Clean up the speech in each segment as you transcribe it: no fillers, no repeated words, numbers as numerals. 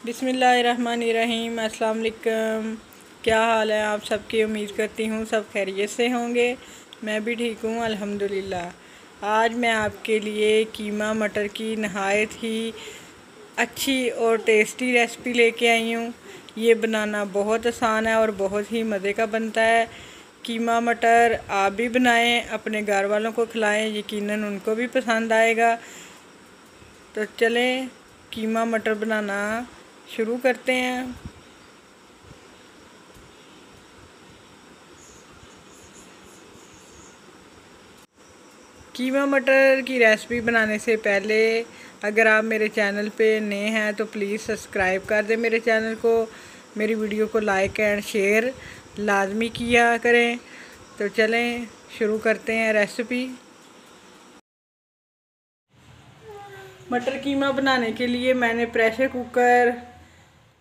बिस्मिल्लाहिर्रहमानिर्रहीम। अस्सलाम वालेकुम। क्या हाल है आप सबकी? उम्मीद करती हूँ सब खैरियत से होंगे। मैं भी ठीक हूँ अल्हम्दुलिल्लाह। आज मैं आपके लिए कीमा मटर की नहायत ही अच्छी और टेस्टी रेसिपी लेके आई हूँ। ये बनाना बहुत आसान है और बहुत ही मज़े का बनता है। कीमा मटर आप भी बनाएं, अपने घर वालों को खिलाएं, यकीनन उनको भी पसंद आएगा। तो चलें कीमा मटर बनाना शुरू करते हैं। कीमा मटर की रेसिपी बनाने से पहले अगर आप मेरे चैनल पे नए हैं तो प्लीज़ सब्सक्राइब कर दें मेरे चैनल को। मेरी वीडियो को लाइक एंड शेयर लाजमी किया करें। तो चलें शुरू करते हैं रेसिपी। मटर कीमा बनाने के लिए मैंने प्रेशर कुकर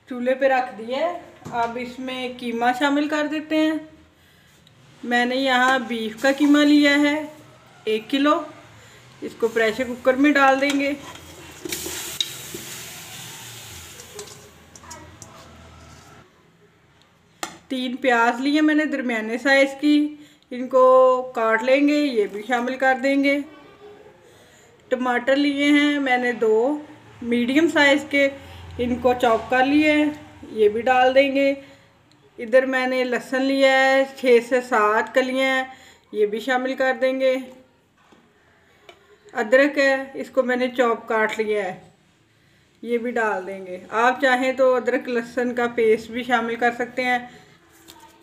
चूल्हे पे रख दिया है। अब इसमें कीमा शामिल कर देते हैं। मैंने यहाँ बीफ का कीमा लिया है 1 किलो। इसको प्रेशर कुकर में डाल देंगे। तीन प्याज लिए मैंने दरमियाने साइज़ की, इनको काट लेंगे, ये भी शामिल कर देंगे। टमाटर लिए हैं मैंने 2 मीडियम साइज़ के, इनको चॉप कर लिए हैं, ये भी डाल देंगे। इधर मैंने लहसुन लिया है 6 से 7 कलियां, ये भी शामिल कर देंगे। अदरक है, इसको मैंने चॉप काट लिया है, ये भी डाल देंगे। आप चाहें तो अदरक लहसुन का पेस्ट भी शामिल कर सकते हैं।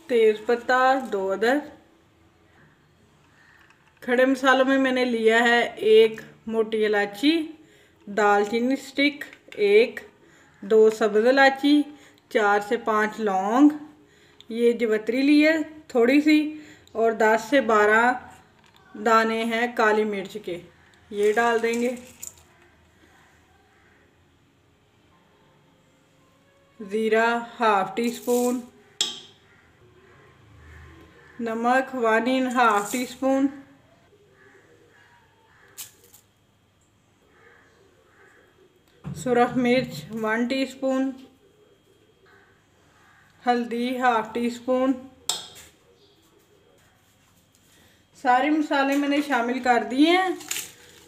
तेज़पत्ता 2 अदर। खड़े मसालों में मैंने लिया है 1 मोटी इलायची, दालचीनी स्टिक 1, 2 सब्ज़ इलायची, 4 से 5 लौंग, ये जवतरी ली है थोड़ी सी, और 10 से 12 दाने हैं काली मिर्च के, ये डाल देंगे। ज़ीरा 1/2 टी स्पून, नमक 1½ टी स्पून, सुरख मिर्च 1 टी स्पून, हल्दी 1/2 टी स्पून। सारे मसाले मैंने शामिल कर दिए हैं।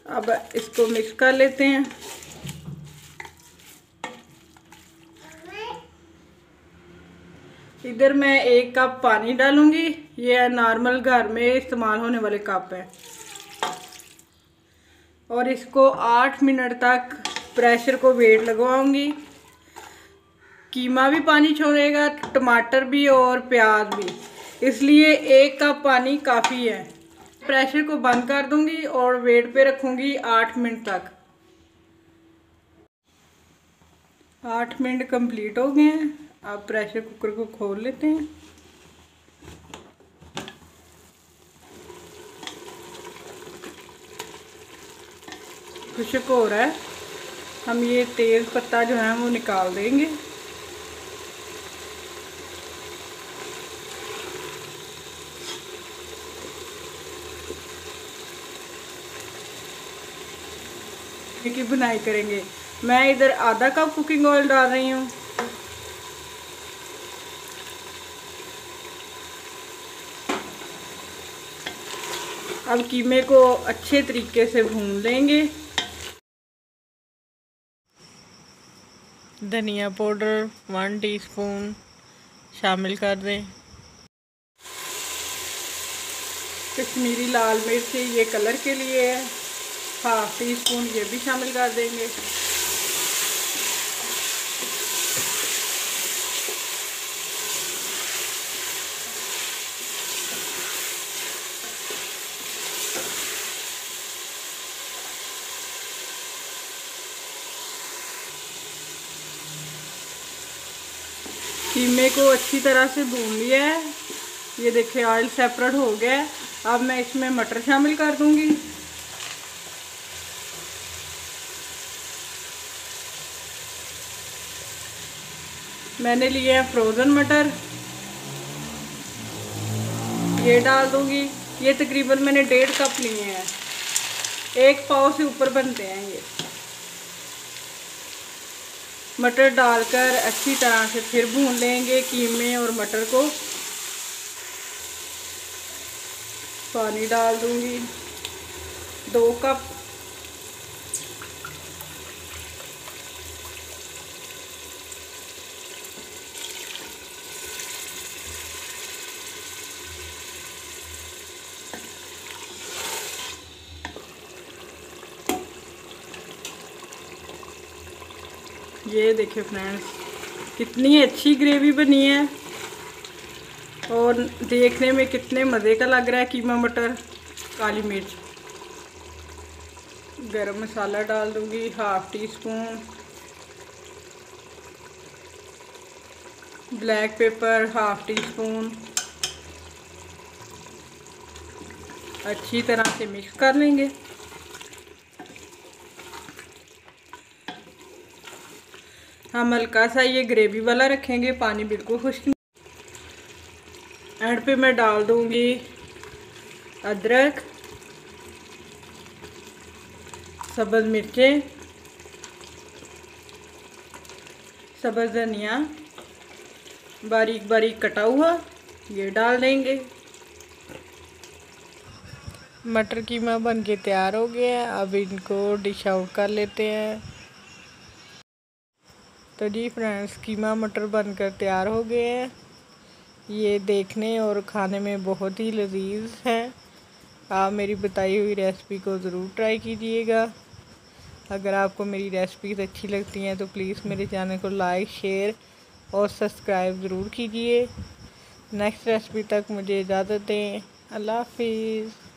अब इसको मिक्स कर लेते हैं। इधर मैं 1 कप पानी डालूंगी, ये नॉर्मल घर में इस्तेमाल होने वाले कप है। और इसको 8 मिनट तक प्रेशर को वेट लगवाऊंगी। कीमा भी पानी छोड़ेगा, टमाटर भी और प्याज भी, इसलिए 1 कप पानी काफ़ी है। प्रेशर को बंद कर दूंगी और वेट पे रखूंगी 8 मिनट तक। 8 मिनट कंप्लीट हो गए हैं। अब प्रेशर कुकर को खोल लेते हैं। खुश्क हो रहा है, हम ये तेज़ पत्ता जो है वो निकाल देंगे। की बुनाई करेंगे। मैं इधर आधा कप कुकिंग ऑयल डाल रही हूँ। अब कीमे को अच्छे तरीके से भून लेंगे। धनिया पाउडर 1 टीस्पून शामिल कर दें। कश्मीरी लाल मिर्च ये कलर के लिए है 1/2 टीस्पून, ये भी शामिल कर देंगे। कीमे को अच्छी तरह से भून लिया है, ये देखिए ऑयल सेपरेट हो गया है। अब मैं इसमें मटर शामिल कर दूंगी। मैंने लिए हैं फ्रोज़न मटर, ये डाल दूंगी। ये तकरीबन मैंने 1.5 कप लिए हैं, 1 पाव से ऊपर बनते हैं ये। मटर डालकर अच्छी तरह से फिर भून लेंगे कीमे और मटर को। पानी डाल दूंगी 2 कप। ये देखिए फ्रेंड्स, कितनी अच्छी ग्रेवी बनी है और देखने में कितने मज़े का लग रहा है कीमा मटर। काली मिर्च, गरम मसाला डाल दूंगी 1/2 टीस्पून, ब्लैक पेपर 1/2 टीस्पून। अच्छी तरह से मिक्स कर लेंगे। हम हल्का सा ये ग्रेवी वाला रखेंगे, पानी बिल्कुल खुश्क। एंड पे मैं डाल दूंगी अदरक, सब्ज़ मिर्चें, सब्ज़ धनिया बारीक बारीक कटा हुआ, ये डाल देंगे। मटर कीमा बन के तैयार हो गया है। अब इनको डिश आउट कर लेते हैं। तो जी फ्रेंड्स, कीमा मटर बनकर तैयार हो गए हैं। ये देखने और खाने में बहुत ही लजीज है। आप मेरी बताई हुई रेसिपी को ज़रूर ट्राई कीजिएगा। अगर आपको मेरी रेसिपीज़ अच्छी लगती हैं तो प्लीज़ मेरे चैनल को लाइक, शेयर और सब्सक्राइब ज़रूर कीजिए। नेक्स्ट रेसिपी तक मुझे इजाज़त दें। अल्लाह हाफिज़।